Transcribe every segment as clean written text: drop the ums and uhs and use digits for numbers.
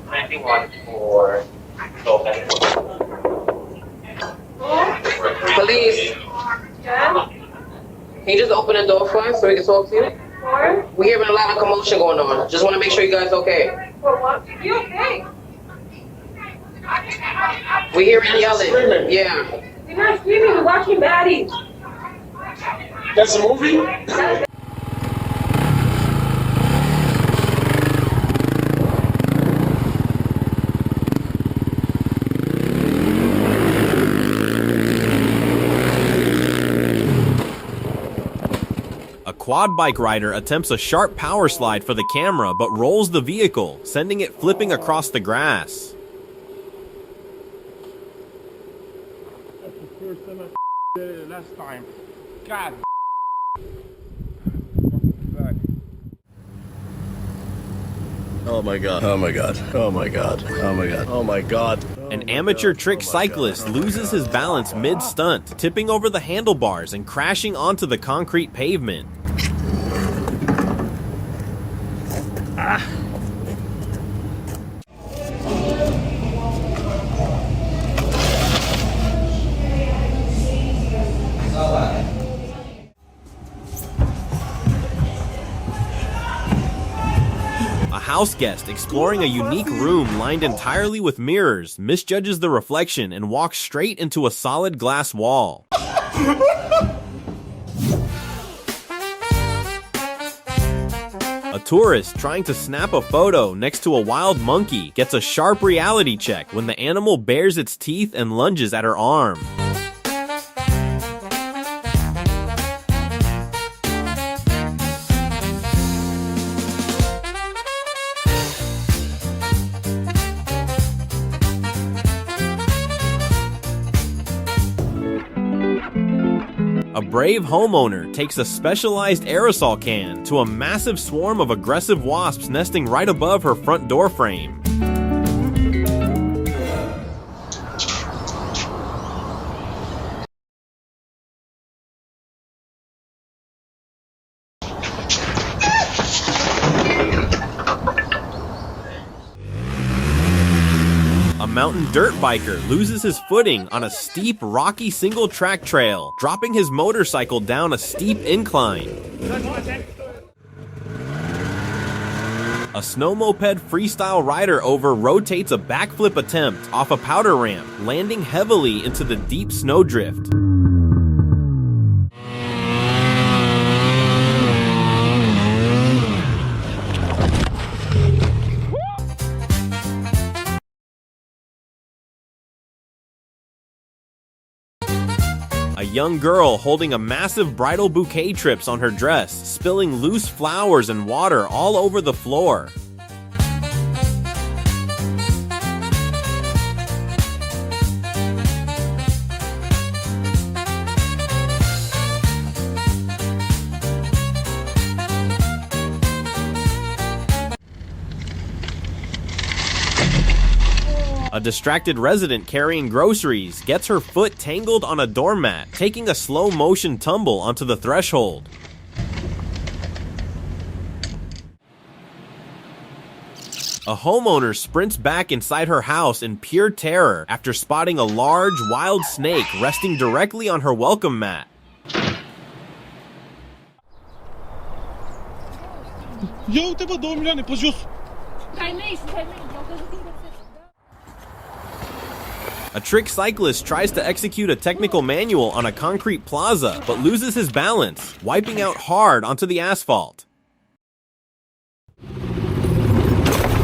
91 for open. Police, Yeah? can you just open the door for us so we can talk to you? Or? We're hearing a lot of commotion going on. Just want to make sure you guys okay. For what? You okay? We're hearing yelling. Screaming. Yeah. We're not screaming, we're watching baddies. That's a movie? A quad bike rider attempts a sharp power slide for the camera but rolls the vehicle, sending it flipping across the grass. That's the first time I did it last time. God. Oh my god. Oh my god. Oh my god. Oh my god. Oh my god. An amateur trick cyclist loses his balance mid-stunt, tipping over the handlebars and crashing onto the concrete pavement. A house guest exploring a unique room lined entirely with mirrors misjudges the reflection and walks straight into a solid glass wall. A tourist trying to snap a photo next to a wild monkey gets a sharp reality check when the animal bares its teeth and lunges at her arm. A brave homeowner takes a specialized aerosol can to a massive swarm of aggressive wasps nesting right above her front door frame. A mountain dirt biker loses his footing on a steep, rocky single-track trail, dropping his motorcycle down a steep incline. A snow moped freestyle rider rotates a backflip attempt off a powder ramp, landing heavily into the deep snowdrift. A young girl holding a massive bridal bouquet trips on her dress, spilling loose flowers and water all over the floor. A distracted resident carrying groceries gets her foot tangled on a doormat, taking a slow-motion tumble onto the threshold. A homeowner sprints back inside her house in pure terror after spotting a large, wild snake resting directly on her welcome mat. Eu te văd 2 milioane pe jos. A trick cyclist tries to execute a technical manual on a concrete plaza, but loses his balance, wiping out hard onto the asphalt.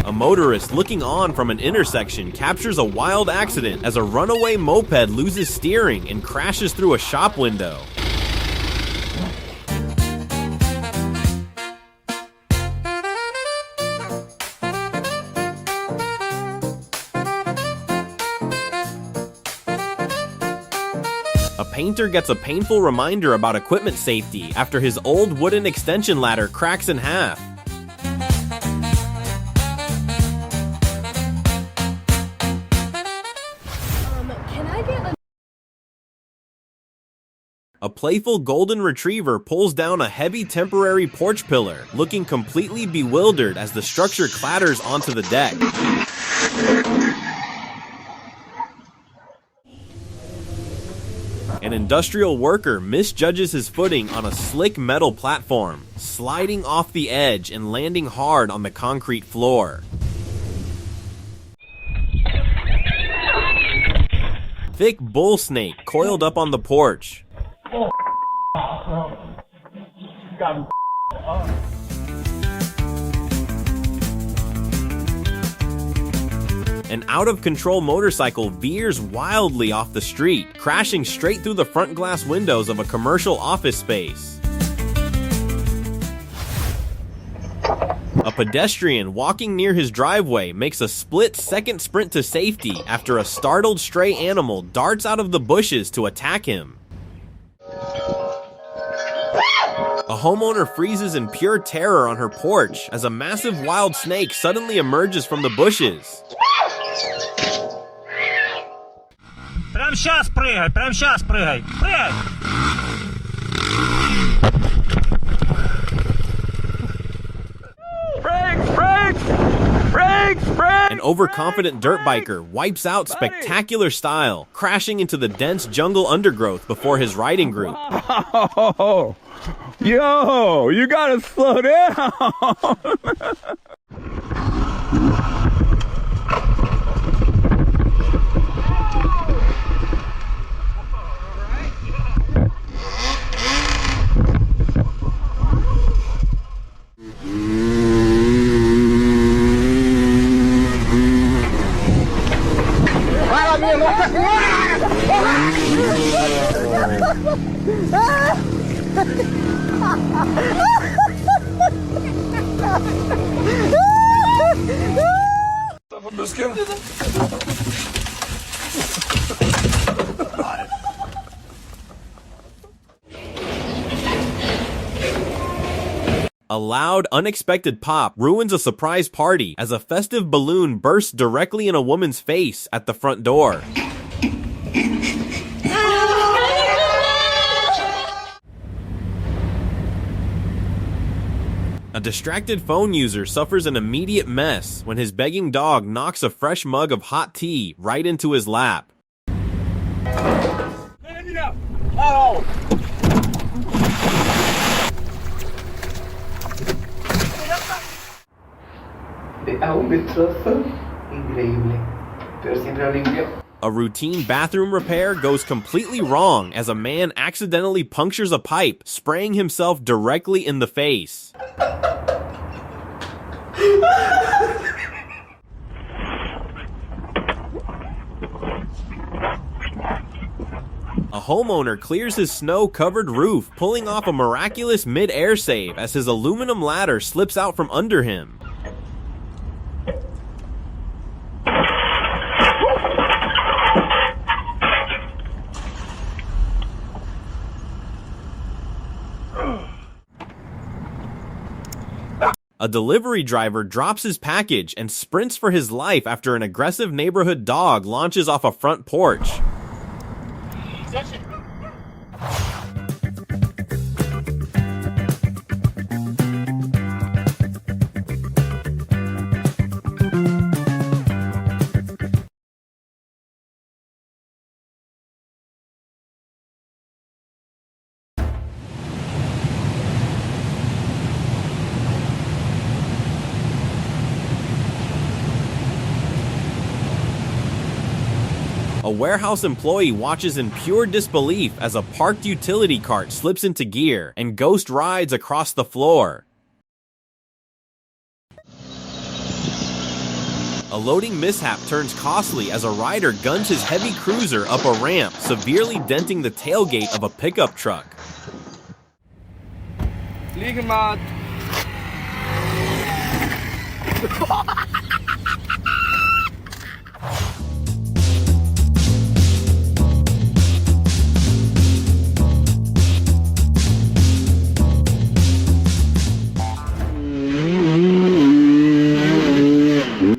A motorist looking on from an intersection captures a wild accident as a runaway moped loses steering and crashes through a shop window. A painter gets a painful reminder about equipment safety after his old wooden extension ladder cracks in half. A playful golden retriever pulls down a heavy temporary porch pillar, looking completely bewildered as the structure clatters onto the deck. An industrial worker misjudges his footing on a slick metal platform, sliding off the edge and landing hard on the concrete floor. Thick bull snake coiled up on the porch. An out-of-control motorcycle veers wildly off the street, crashing straight through the front glass windows of a commercial office space. A pedestrian walking near his driveway makes a split-second sprint to safety after a startled stray animal darts out of the bushes to attack him. A homeowner freezes in pure terror on her porch as a massive wild snake suddenly emerges from the bushes. Прям сейчас прыгай, прям сейчас прыгай, прыгай! An overconfident dirt biker wipes out spectacular style, crashing into the dense jungle undergrowth before his riding group. Oh, yo, you gotta slow down. A loud, unexpected pop ruins a surprise party as a festive balloon bursts directly in a woman's face at the front door. A distracted phone user suffers an immediate mess when his begging dog knocks a fresh mug of hot tea right into his lap. Un destrozo increíble, pero siempre lo limpio. A routine bathroom repair goes completely wrong as a man accidentally punctures a pipe, spraying himself directly in the face. A homeowner clears his snow-covered roof, pulling off a miraculous mid-air save as his aluminum ladder slips out from under him. A delivery driver drops his package and sprints for his life after an aggressive neighborhood dog launches off a front porch. A warehouse employee watches in pure disbelief as a parked utility cart slips into gear and ghost rides across the floor. A loading mishap turns costly as a rider guns his heavy cruiser up a ramp, severely denting the tailgate of a pickup truck. Liegemat.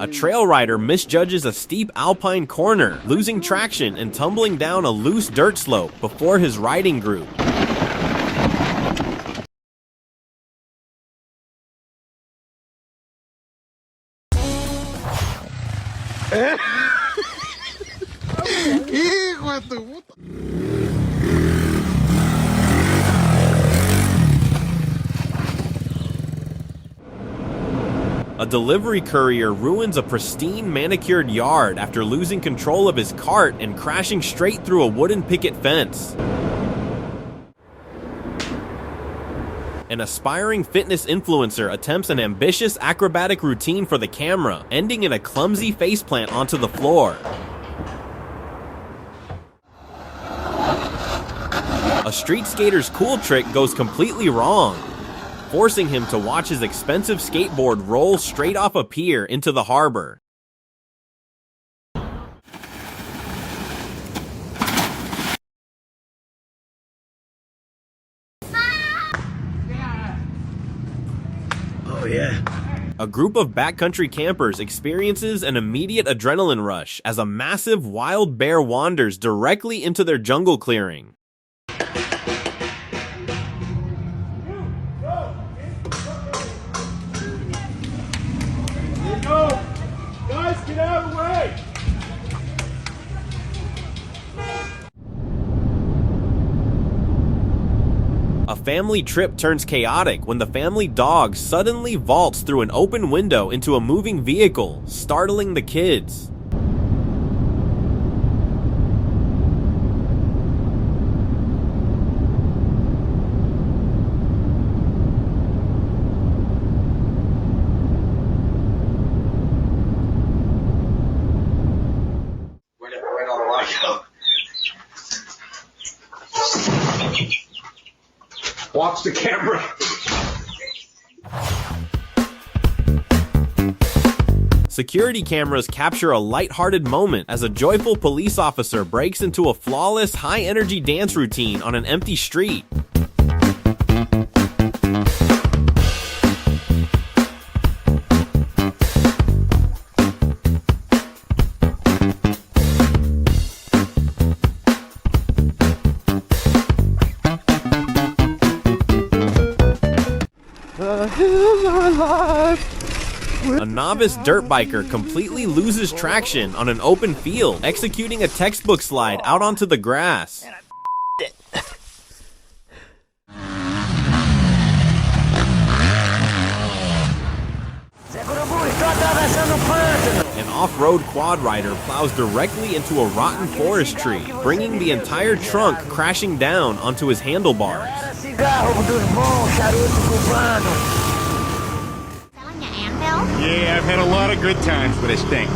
A trail rider misjudges a steep alpine corner, losing traction and tumbling down a loose dirt slope before his riding group. Hijo de tu puta. A delivery courier ruins a pristine manicured yard after losing control of his cart and crashing straight through a wooden picket fence. An aspiring fitness influencer attempts an ambitious acrobatic routine for the camera, ending in a clumsy faceplant onto the floor. A street skater's cool trick goes completely wrong, forcing him to watch his expensive skateboard roll straight off a pier into the harbor. Oh yeah. A group of backcountry campers experiences an immediate adrenaline rush as a massive wild bear wanders directly into their jungle clearing. Guys, get out of the way! A family trip turns chaotic when the family dog suddenly vaults through an open window into a moving vehicle, startling the kids. Where do I want to go? Watch the camera. Security cameras capture a lighthearted moment as a joyful police officer breaks into a flawless, high-energy dance routine on an empty street. A novice dirt biker completely loses traction on an open field, executing a textbook slide out onto the grass. An off-road quad rider plows directly into a rotten forest tree, bringing the entire trunk crashing down onto his handlebars. Yeah, I've had a lot of good times with this thing.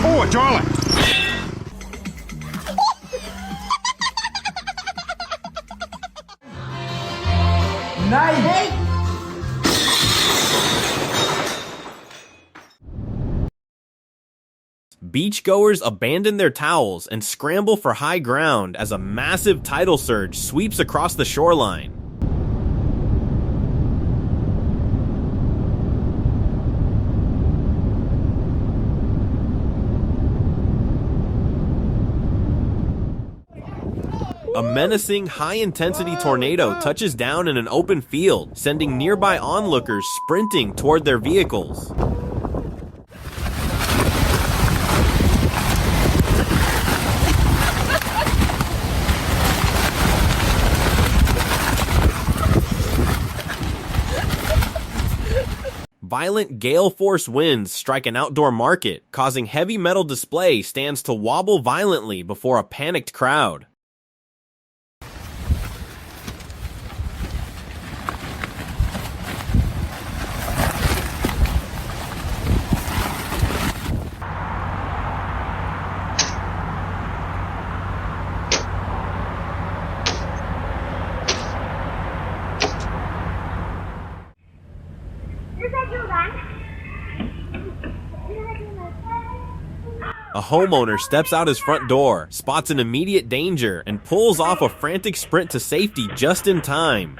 Oh, a dollar! Nice! Beachgoers abandon their towels and scramble for high ground as a massive tidal surge sweeps across the shoreline. A menacing, high-intensity tornado touches down in an open field, sending nearby onlookers sprinting toward their vehicles. Violent gale-force winds strike an outdoor market, causing heavy metal display stands to wobble violently before a panicked crowd. A homeowner steps out his front door, spots an immediate danger, and pulls off a frantic sprint to safety just in time.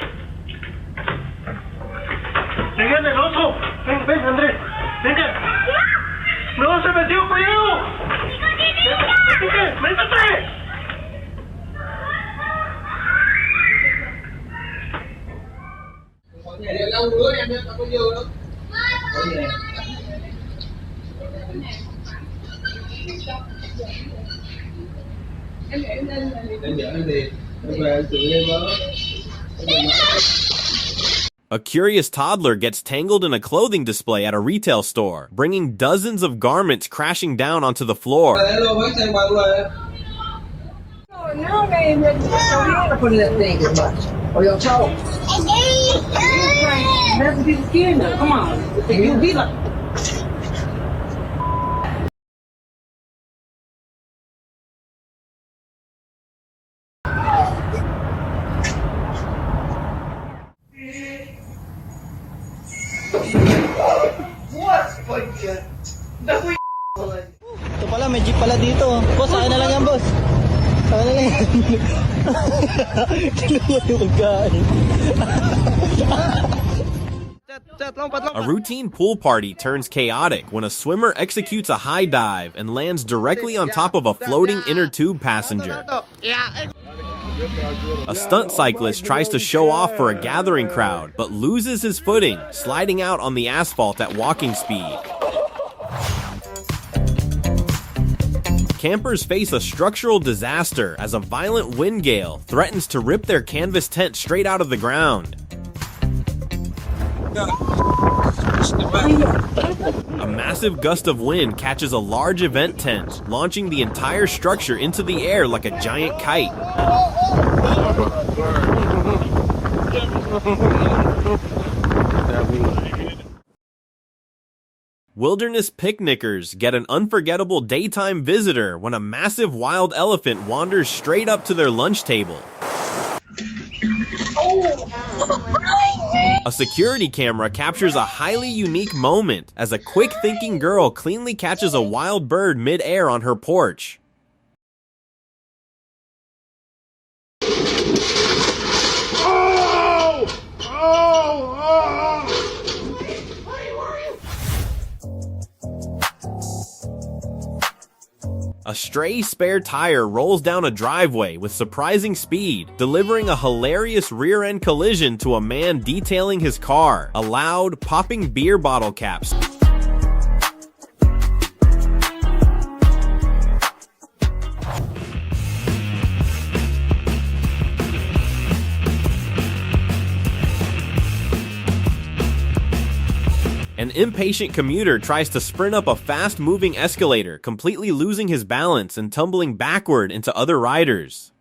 A curious toddler gets tangled in a clothing display at a retail store, bringing dozens of garments crashing down onto the floor. Ito pala, may jeep pala dito. Boss, akin na lang yan, boss. Akin na lang yan. Kinuha yung pagkain. A routine pool party turns chaotic when a swimmer executes a high dive and lands directly on top of a floating inner tube passenger. A stunt cyclist tries to show off for a gathering crowd, but loses his footing, sliding out on the asphalt at walking speed. Campers face a structural disaster as a violent wind gale threatens to rip their canvas tent straight out of the ground. A massive gust of wind catches a large event tent, launching the entire structure into the air like a giant kite. Wilderness picnickers get an unforgettable daytime visitor when a massive wild elephant wanders straight up to their lunch table. A security camera captures a highly unique moment as a quick-thinking girl cleanly catches a wild bird mid-air on her porch. A stray spare tire rolls down a driveway with surprising speed, delivering a hilarious rear-end collision to a man detailing his car. A loud, popping beer bottle caps. An impatient commuter tries to sprint up a fast-moving escalator, completely losing his balance and tumbling backward into other riders.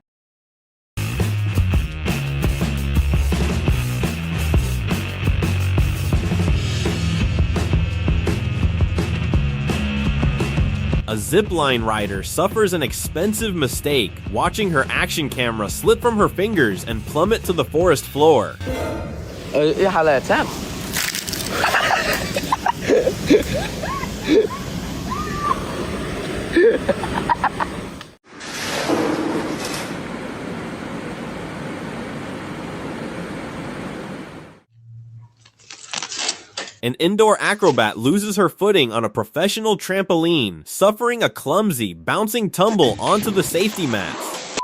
A zipline rider suffers an expensive mistake, watching her action camera slip from her fingers and plummet to the forest floor. An indoor acrobat loses her footing on a professional trampoline, suffering a clumsy, bouncing tumble onto the safety mats.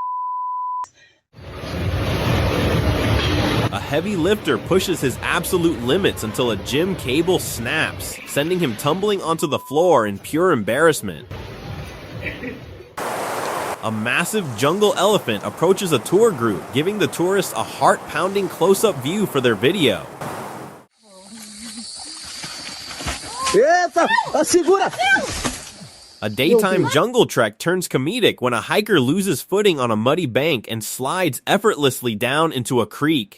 A heavy lifter pushes his absolute limits until a gym cable snaps, sending him tumbling onto the floor in pure embarrassment. A massive jungle elephant approaches a tour group, giving the tourists a heart-pounding close-up view for their video. A daytime jungle trek turns comedic when a hiker loses footing on a muddy bank and slides effortlessly down into a creek.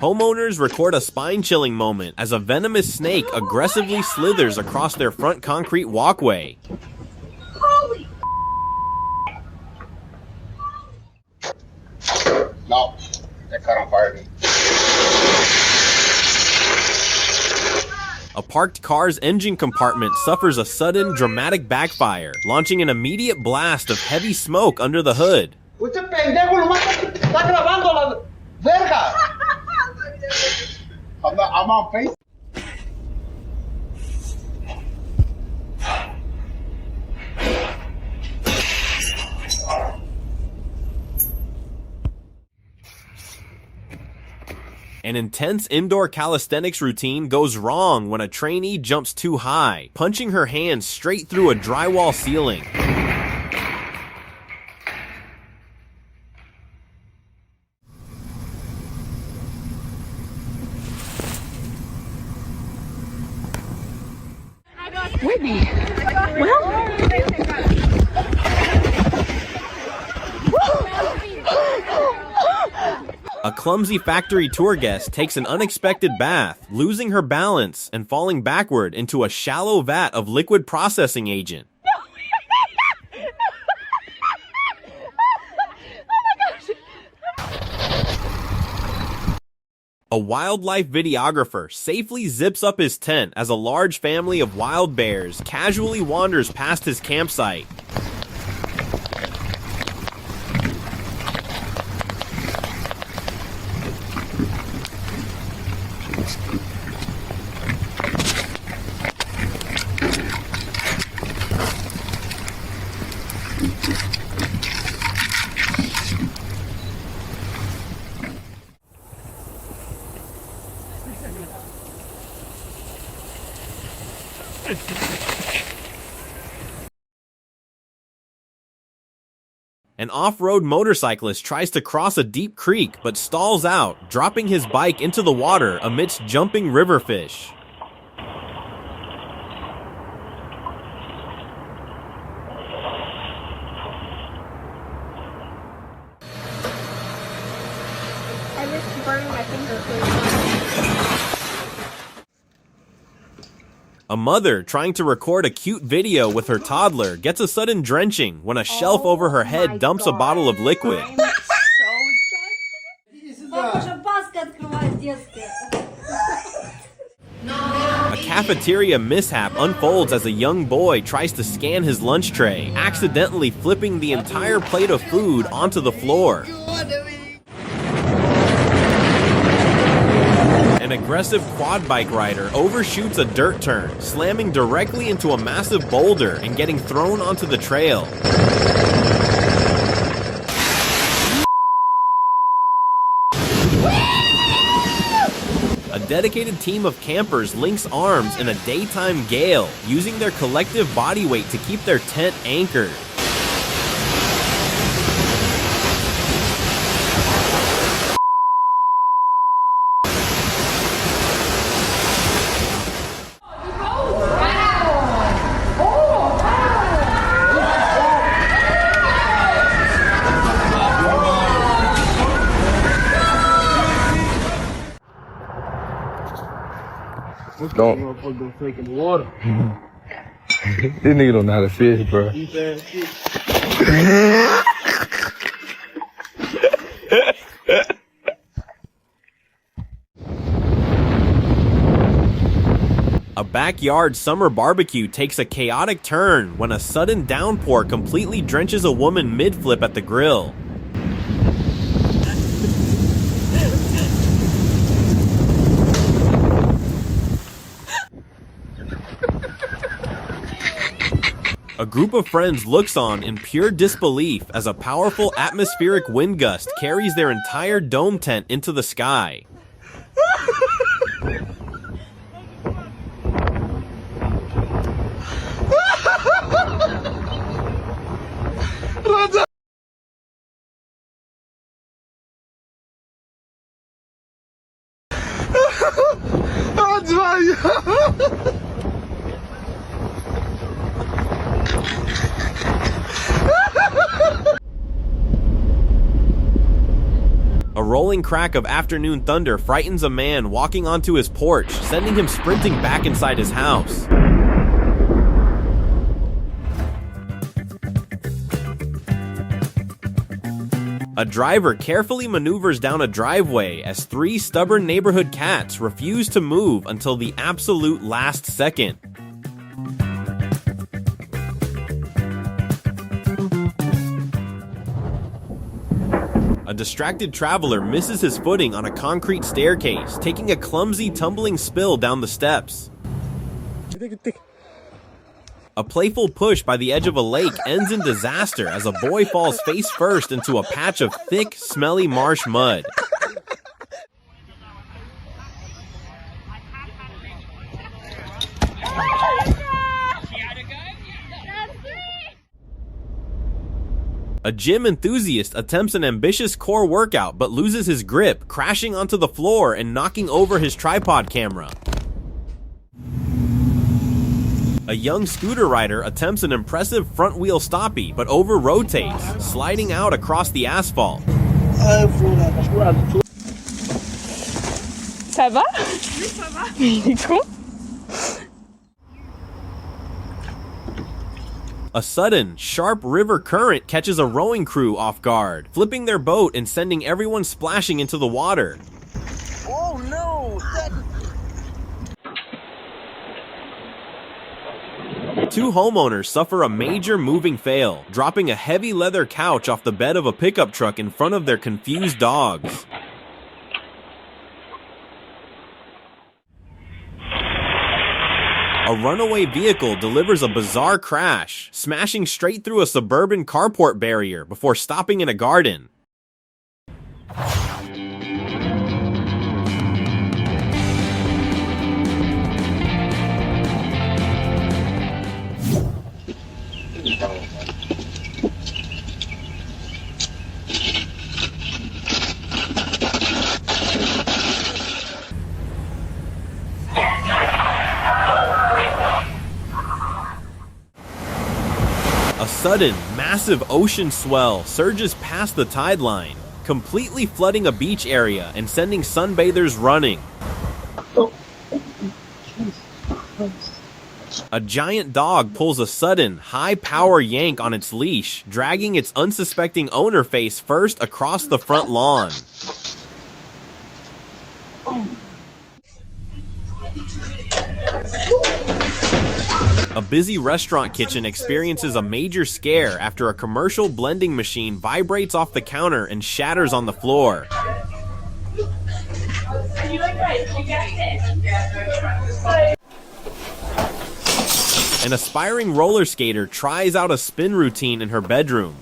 Homeowners record a spine-chilling moment as a venomous snake aggressively slithers across their front concrete walkway. No, that caught on fire. parked car's engine compartment suffers a sudden, dramatic backfire, launching an immediate blast of heavy smoke under the hood. Usted pendejo, nomás está grabando la verga. I'm on Facebook. An intense indoor calisthenics routine goes wrong when a trainee jumps too high, punching her hand straight through a drywall ceiling. Whitney. Well. A clumsy factory tour guest takes an unexpected bath, losing her balance and falling backward into a shallow vat of liquid processing agent. A wildlife videographer safely zips up his tent as a large family of wild bears casually wanders past his campsite. An off-road motorcyclist tries to cross a deep creek but stalls out, dropping his bike into the water amidst jumping river fish. I just burned my finger. A mother trying to record a cute video with her toddler gets a sudden drenching when a shelf over her head dumps a bottle of liquid. A cafeteria mishap unfolds as a young boy tries to scan his lunch tray, accidentally flipping the entire plate of food onto the floor. An aggressive quad bike rider overshoots a dirt turn, slamming directly into a massive boulder and getting thrown onto the trail. A dedicated team of campers links arms in a daytime gale, using their collective body weight to keep their tent anchored. Don't. Motherfucker take in the water. This nigga don't know how to fish, bro. A backyard summer barbecue takes a chaotic turn when a sudden downpour completely drenches a woman mid-flip at the grill. A group of friends looks on in pure disbelief as a powerful atmospheric wind gust carries their entire dome tent into the sky. A rolling crack of afternoon thunder frightens a man walking onto his porch, sending him sprinting back inside his house. A driver carefully maneuvers down a driveway as 3 stubborn neighborhood cats refuse to move until the absolute last second. A distracted traveler misses his footing on a concrete staircase, taking a clumsy tumbling spill down the steps. A playful push by the edge of a lake ends in disaster as a boy falls face first into a patch of thick, smelly marsh mud. A gym enthusiast attempts an ambitious core workout but loses his grip, crashing onto the floor and knocking over his tripod camera. A young scooter rider attempts an impressive front-wheel stoppie but over-rotates, sliding out across the asphalt. Ça va? Oui, ça va. Il est con. A sudden, sharp river current catches a rowing crew off guard, flipping their boat and sending everyone splashing into the water. Oh no! Two homeowners suffer a major moving fail, dropping a heavy leather couch off the bed of a pickup truck in front of their confused dogs. A runaway vehicle delivers a bizarre crash, smashing straight through a suburban carport barrier before stopping in a garden. A sudden, massive ocean swell surges past the tide line, completely flooding a beach area and sending sunbathers running. A giant dog pulls a sudden, high-power yank on its leash, dragging its unsuspecting owner face first across the front lawn. A busy restaurant kitchen experiences a major scare after a commercial blending machine vibrates off the counter and shatters on the floor. An aspiring roller skater tries out a spin routine in her bedroom.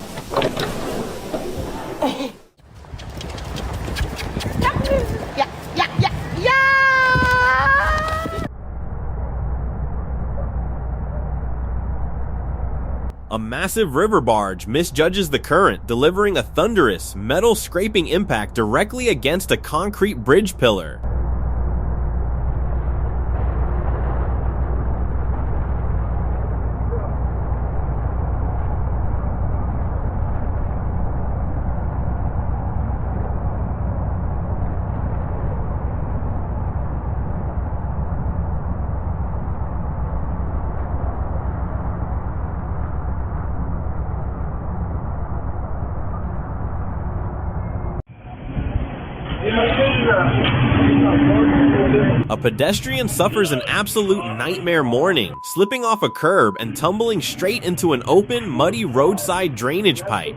A massive river barge misjudges the current, delivering a thunderous, metal-scraping impact directly against a concrete bridge pillar. A pedestrian suffers an absolute nightmare morning, slipping off a curb and tumbling straight into an open, muddy roadside drainage pipe.